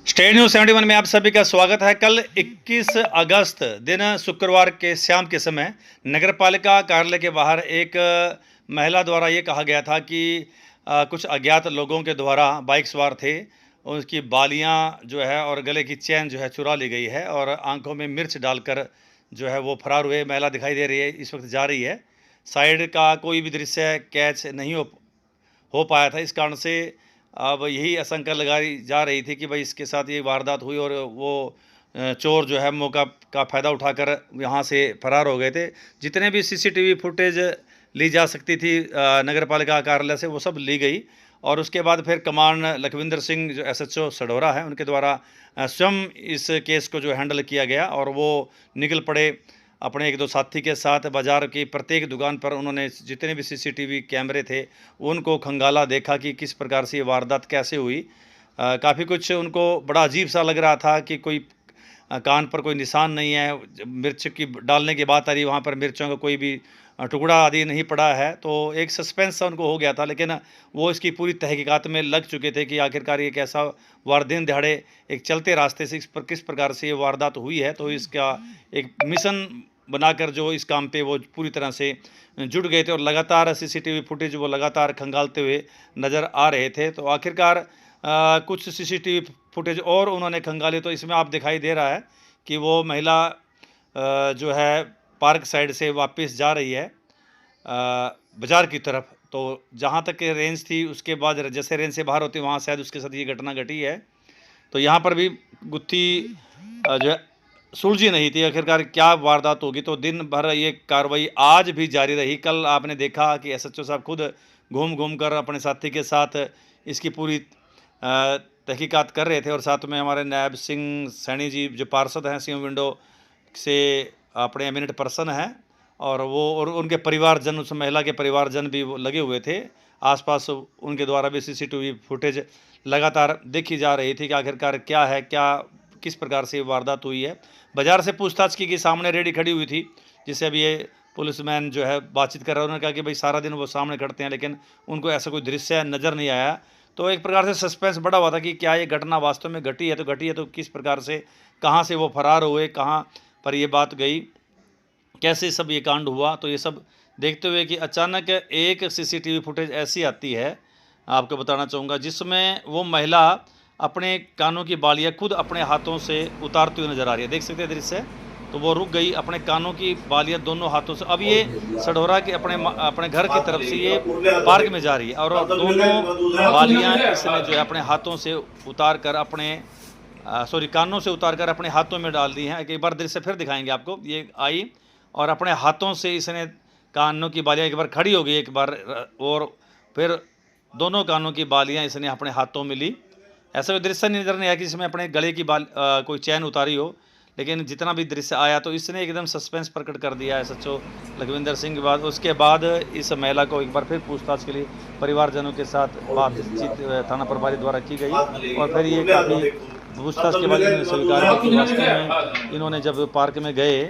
State news 71 में आप सभी का स्वागत है। कल 21 अगस्त दिन शुक्रवार के शाम के समय नगरपालिका कार्यालय के बाहर एक महिला द्वारा ये कहा गया था कि कुछ अज्ञात लोगों के द्वारा बाइक सवार थे, उसकी बालियां जो है और गले की चैन जो है चुरा ली गई है और आंखों में मिर्च डालकर जो है वो फरार हुए। महिला दिखाई दे रही है, इस वक्त जा रही है। साइड का कोई भी दृश्य कैच नहीं हो पाया था। इस कारण से अब यही आशंका लगाई जा रही थी कि भाई इसके साथ ये वारदात हुई और वो चोर जो है मौका का फ़ायदा उठाकर यहाँ से फरार हो गए थे। जितने भी सीसीटीवी फुटेज ली जा सकती थी नगर पालिका कार्यालय से, वो सब ली गई और उसके बाद फिर कमान लखविंदर सिंह जो एसएचओ सढौरा है, उनके द्वारा स्वयं इस केस को जो हैंडल किया गया और वो निकल पड़े अपने एक दो साथी के साथ। बाज़ार की प्रत्येक दुकान पर उन्होंने जितने भी सीसीटीवी कैमरे थे उनको खंगाला, देखा कि किस प्रकार से ये वारदात कैसे हुई। काफ़ी कुछ उनको बड़ा अजीब सा लग रहा था कि कोई कान पर कोई निशान नहीं है, मिर्च की डालने की बात आ रही, वहाँ पर मिर्चों का कोई भी टुकड़ा आदि नहीं पड़ा है। तो एक सस्पेंस सा उनको हो गया था, लेकिन वो इसकी पूरी तहकीकात में लग चुके थे कि आखिरकार ये कैसा दिन दिहाड़े एक चलते रास्ते से किस प्रकार से ये वारदात हुई है। तो इसका एक मिशन बनाकर जो इस काम पे वो पूरी तरह से जुट गए थे और लगातार सीसीटीवी फुटेज वो लगातार खंगालते हुए नज़र आ रहे थे। तो आखिरकार कुछ सीसीटीवी फुटेज और उन्होंने खंगाले, तो इसमें आप दिखाई दे रहा है कि वो महिला जो है पार्क साइड से वापस जा रही है बाज़ार की तरफ। तो जहाँ तक रेंज थी उसके बाद जैसे रेंज से बाहर होती वहाँ शायद उसके साथ ये घटना घटी है। तो यहाँ पर भी गुत्थी जो है सुलझी नहीं थी, आखिरकार क्या वारदात होगी। तो दिन भर ये कार्रवाई आज भी जारी रही। कल आपने देखा कि एसएचओ साहब खुद घूम घूम कर अपने साथी के साथ इसकी पूरी तहकीकात कर रहे थे और साथ में हमारे नायब सिंह सैनी जी जो पार्षद हैं, सिंह विंडो से अपने एमिनेंट पर्सन हैं, और वो और उनके परिवारजन, उस महिला के परिवारजन भी वो लगे हुए थे आसपास। उनके द्वारा भी सीसीटीवी फुटेज लगातार देखी जा रही थी कि आखिरकार क्या है, किस प्रकार से वारदात हुई है। बाज़ार से पूछताछ की कि सामने रेडी खड़ी हुई थी, जिससे अभी ये पुलिसमैन जो है बातचीत कर रहा है। उन्होंने कहा कि भाई सारा दिन वो सामने खड़ते हैं, लेकिन उनको ऐसा कोई दृश्य नज़र नहीं आया। तो एक प्रकार से सस्पेंस बढ़ा हुआ था कि क्या ये घटना वास्तव में घटी है तो किस प्रकार से, कहाँ से वो फरार हुए, कहाँ पर ये बात गई, कैसे सब ये कांड हुआ। तो ये सब देखते हुए कि अचानक एक सीसीटीवी फुटेज ऐसी आती है, आपको बताना चाहूँगा, जिसमें वो महिला अपने कानों की बालियाँ खुद अपने हाथों से उतारती हुई नज़र आ रही है। देख सकते हैं दृश्य। तो वो रुक गई, अपने कानों की बालियाँ दोनों हाथों से। अब ये सढौरा के अपने घर की तरफ से ये पार्क में जा रही है और दोनों बालियाँ इसने जो है अपने हाथों से उतार कर कानों से उतार कर अपने हाथों में डाल दी हैं। एक बार दृश्य फिर दिखाएंगे आपको। ये आई और अपने हाथों से इसने कानों की बालियाँ एक बार खड़ी हो गई, एक बार, और फिर दोनों कानों की बालियाँ इसने अपने हाथों में ली। ऐसा कोई दृश्य नज़र नहीं आया कि इसमें अपने गले की कोई चैन उतारी हो, लेकिन जितना भी दृश्य आया तो इसने एकदम सस्पेंस प्रकट कर दिया एसएचओ लखविंदर सिंह के बाद। उसके बाद इस महिला को एक बार फिर पूछताछ के लिए परिवारजनों के साथ बातचीत थाना प्रभारी द्वारा की गई और फिर ये काफ़ी पूछताछ के बाद इन्होंने स्वीकार किया कि वास्तव में इन्होंने जब पार्क में गए,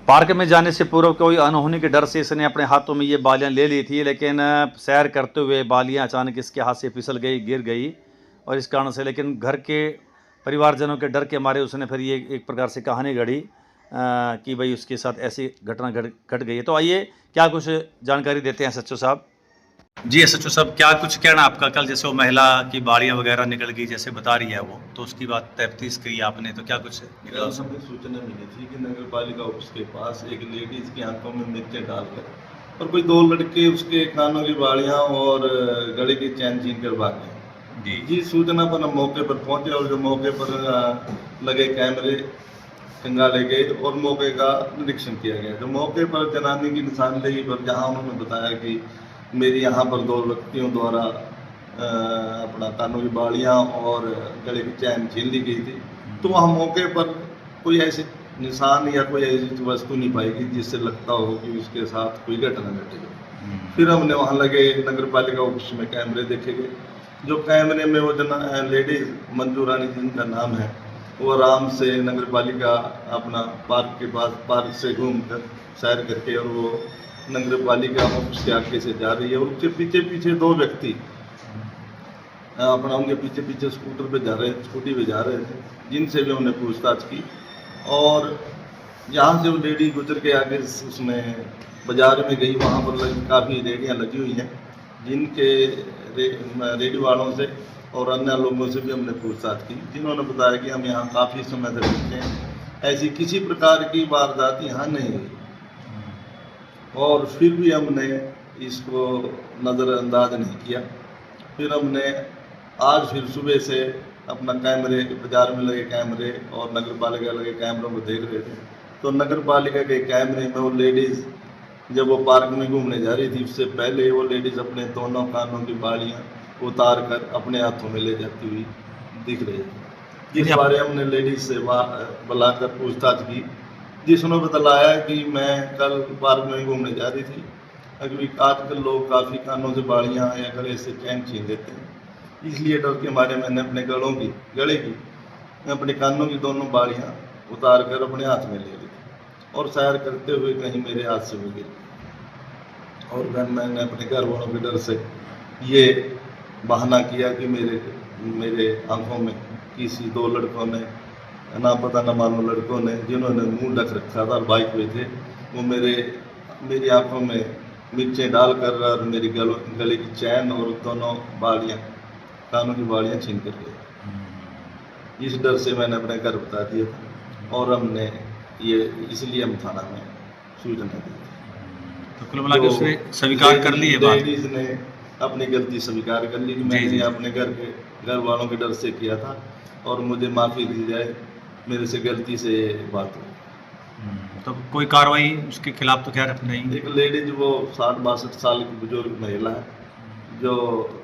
पार्क में जाने से पूर्व कोई अनहोनी के डर से इसने अपने हाथों में ये बालियाँ ले ली थी, लेकिन सैर करते हुए बालियाँ अचानक इसके हाथ से फिसल गई, गिर गई और इस कारण से, लेकिन घर के परिवारजनों के डर के मारे उसने फिर ये एक प्रकार से कहानी गढ़ी कि भाई उसके साथ ऐसी घटना घट गई है। तो आइए क्या कुछ जानकारी देते हैं एसएचओ साहब। जी एसएचओ साहब, क्या कुछ कहना आपका? कल जैसे वो महिला की बालियाँ वगैरह निकल गई जैसे बता रही है वो, तो उसकी बात तफ्तीश की आपने, तो क्या कुछ निकला? हमें सूचना मिली थी कि नगर पालिका ऑफिस के पास एक लेडीज की आंखों में मिर्चें डालकर और कोई दो लड़के उसके कानों की बालियाँ और गले की चैन छीन कर भाग गए। जी सूचना पर हम मौके पर पहुंचे और जो मौके पर लगे कैमरे खंगाले गए और मौके का निरीक्षण किया गया। जो मौके पर जनानी की निशानदेही पर जहां उन्होंने बताया कि मेरी यहाँ पर दो व्यक्तियों द्वारा अपना कानों की बालियाँ और गले की चैन छीन ली गई थी, तो वहाँ मौके पर कोई ऐसे निशान या कोई ऐसी वस्तु नहीं पाएगी जिससे लगता हो कि उसके साथ कोई घटना घटी हो। फिर हमने वहाँ लगे नगर पालिका ऑफिस में कैमरे देखे गए। जो कैमरे में वो लेडीज मंजू रानी जिनका नाम है, वो आराम से नगर पालिका अपना पार्क के पास पार्क से घूम कर सैर करके और वो नगर पालिका ऑफिस के आगे से जा रही है और उसके पीछे पीछे दो व्यक्ति अपना उनके पीछे पीछे स्कूटी पे जा रहे थे, जिनसे भी हमने पूछताछ की। और जहाँ से वो लेडी गुजर के आगे उसमें बाजार में गई, वहाँ पर काफ़ी रेडियाँ लगी हुई हैं, जिनके रेडी वालों से और अन्य लोगों से भी हमने पूछताछ की, जिन्होंने बताया कि हम यहाँ काफ़ी समय से रहते हैं, ऐसी किसी प्रकार की वारदात यहाँ नहीं हुई। और फिर भी हमने इसको नज़रअंदाज नहीं किया। फिर हमने आज फिर सुबह से अपना कैमरे, बाजार में लगे कैमरे और नगर पालिका लगे कैमरों को देख रहे थे, तो नगर पालिका के कैमरे में वो लेडीज़ जब वो पार्क में घूमने जा रही थी, उससे पहले वो लेडीज़ अपने दोनों कानों की बालियाँ उतार कर अपने हाथों में ले जाती हुई दिख रही थी। इस बारे हमने लेडीज़ से बुलाकर पूछताछ की, जिसने बतलाया कि मैं कल पार्क में घूमने जा रही थी, अभी आजकल लोग काफ़ी कानों से बालियाँ या गले से चैन छीन लेते हैं, इसलिए डर के मारे मैंने अपने गले की अपने कानों की दोनों बालियाँ उतार कर अपने हाथ में ले ली और सैर करते हुए कहीं मेरे हाथ से भी गिर गई। और फिर मैंने अपने घर वालों के डर से ये बहाना किया कि मेरे आंखों में किसी 2 लड़कों ने, ना पता ना मालूम लड़कों ने, जिन्होंने मुंह ढक रखा था, बाइक पे थे, वो मेरी आंखों में मिर्चें डालकर और मेरी गले की चैन और दोनों बालियाँ, कानों की बालियाँ छीन कर गए। इस डर से मैंने अपने घर बता दिया था और हमने ये इसलिए हम थाना में सूचना दी। तो कुल मिला के उसने स्वीकार कर ली है बात। लेडीज ने अपनी गलती स्वीकार कर ली कि मैंने ये अपने घर वालों के डर से किया था और मुझे माफ़ी दी जाए, मेरे से गलती से ये बात हुई। तो कोई कार्रवाई उसके खिलाफ तो खैर नहीं? एक लेडीज, वो 60-62 साल की बुजुर्ग महिला है, जो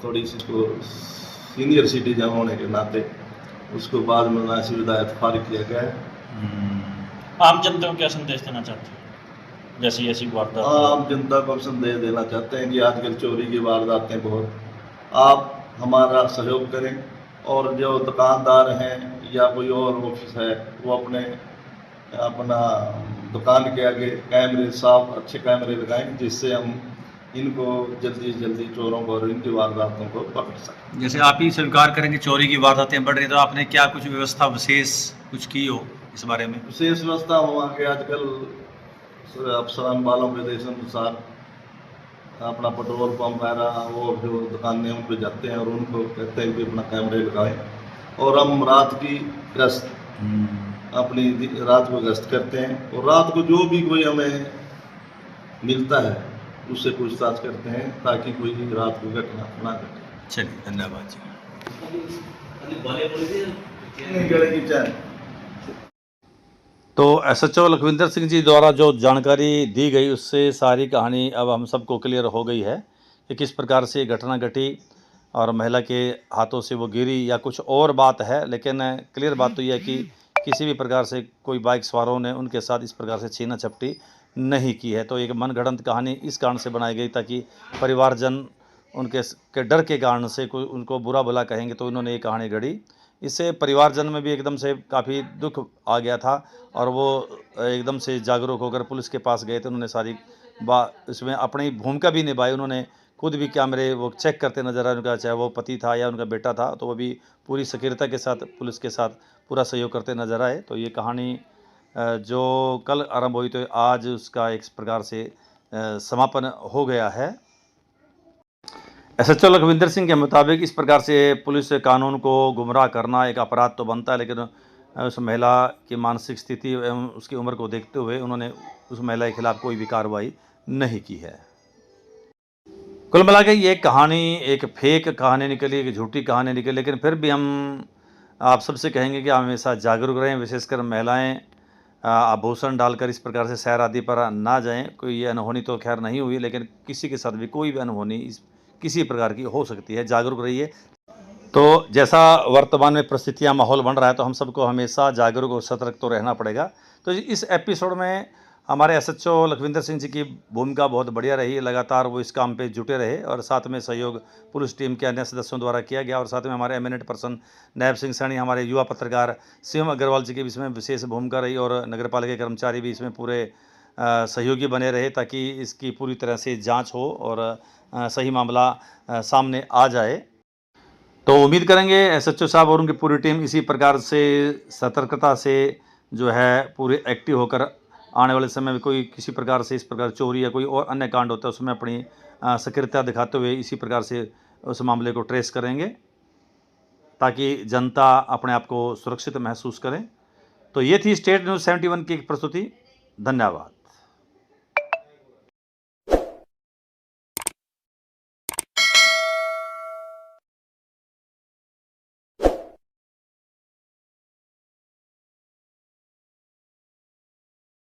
थोड़ी सी को सीनियर सिटीजन होने के नाते उसको बाद में नासिर हिदायत फारिग किया गया है। आम जनता को क्या संदेश देना चाहते हैं जैसी ऐसी वारदात? आम जनता को संदेश देना चाहते हैं कि आजकल चोरी की वारदातें बहुत, आप हमारा सहयोग करें और जो दुकानदार हैं या कोई और ऑफिस है, वो अपना दुकान के आगे कैमरे, साफ अच्छे कैमरे लगाएं, जिससे हम इनको जल्दी से जल्दी चोरों को और इनकी वारदातों को पकड़ सकें। जैसे आप ही स्वीकार करेंगे चोरी की वारदातें बढ़ रही, तो आपने क्या कुछ व्यवस्था विशेष कुछ की हो इस बारे में? विशेष व्यवस्था हुआ कि आजकल अफसरान वालों के देश अनुसार अपना पेट्रोल पंप वगैरह और जो दुकानें उन पर जाते हैं और उनको कहते हैं कि अपना कैमरे लगाएं, और हम रात की गश्त अपनी रात को गश्त करते हैं और रात को जो भी कोई हमें मिलता है उससे पूछताछ करते हैं, ताकि कोई रात को घटना ना घटे। चलिए, धन्यवाद जी। गले की चैन। तो एसएचओ लखविंदर सिंह जी द्वारा जो जानकारी दी गई, उससे सारी कहानी अब हम सबको क्लियर हो गई है कि किस प्रकार से ये घटना घटी और महिला के हाथों से वो गिरी या कुछ और बात है। लेकिन क्लियर बात तो यह है कि किसी भी प्रकार से कोई बाइक सवारों ने उनके साथ इस प्रकार से छीना झपटी नहीं की है। तो एक मनगढ़ंत कहानी इस कारण से बनाई गई ताकि परिवारजन के डर के कारण से कोई उनको बुरा भला कहेंगे तो उन्होंने ये कहानी गढ़ी। इससे परिवारजन में भी एकदम से काफ़ी दुख आ गया था और वो एकदम से जागरूक होकर पुलिस के पास गए थे। उन्होंने सारी इसमें अपनी भूमिका भी निभाई। उन्होंने खुद भी कैमरे वो चेक करते नजर आए, उनका चाहे वो पति था या उनका बेटा था, तो वो भी पूरी सक्रियता के साथ पुलिस के साथ पूरा सहयोग करते नजर आए। तो ये कहानी जो कल आरंभ हुई, तो आज उसका एक प्रकार से समापन हो गया है। एसएचओ लखविंदर सिंह के मुताबिक इस प्रकार से पुलिस कानून को गुमराह करना एक अपराध तो बनता है, लेकिन उस महिला की मानसिक स्थिति एवं उसकी उम्र को देखते हुए उन्होंने उस महिला के खिलाफ कोई भी कार्रवाई नहीं की है। कुल मिला के ये कहानी एक फेक कहानी निकली, एक झूठी कहानी निकली, लेकिन फिर भी हम आप सबसे कहेंगे कि आप हमेशा जागरूक रहें, विशेषकर महिलाएं आभूषण डालकर इस प्रकार से सैर आदि पर ना जाएं। कोई ये अनहोनी तो खैर नहीं हुई, लेकिन किसी के साथ भी कोई भी अनहोनी किसी प्रकार की हो सकती है। जागरूक रहिए। तो जैसा वर्तमान में परिस्थितियां माहौल बन रहा है, तो हम सबको हमेशा जागरूक और सतर्क तो रहना पड़ेगा। तो इस एपिसोड में हमारे एसएचओ लखविंदर सिंह जी की भूमिका बहुत बढ़िया रही। लगातार वो इस काम पे जुटे रहे और साथ में सहयोग पुलिस टीम के अन्य सदस्यों द्वारा किया गया। और साथ में हमारे एमिनेंट पर्सन नायब सिंह सैनी, हमारे युवा पत्रकार शिवम अग्रवाल जी की भी इसमें विशेष भूमिका रही और नगर पालिका के कर्मचारी भी इसमें पूरे सहयोगी बने रहे ताकि इसकी पूरी तरह से जाँच हो और सही मामला सामने आ जाए। तो उम्मीद करेंगे एसएचओ साहब और उनकी पूरी टीम इसी प्रकार से सतर्कता से जो है पूरे एक्टिव होकर आने वाले समय में कोई किसी प्रकार से इस प्रकार चोरी या कोई और अन्य कांड होता है उसमें अपनी सक्रियता दिखाते हुए इसी प्रकार से उस मामले को ट्रेस करेंगे ताकि जनता अपने आप को सुरक्षित महसूस करें। तो ये थी स्टेट न्यूज़ 71 की एक प्रस्तुति। धन्यवाद।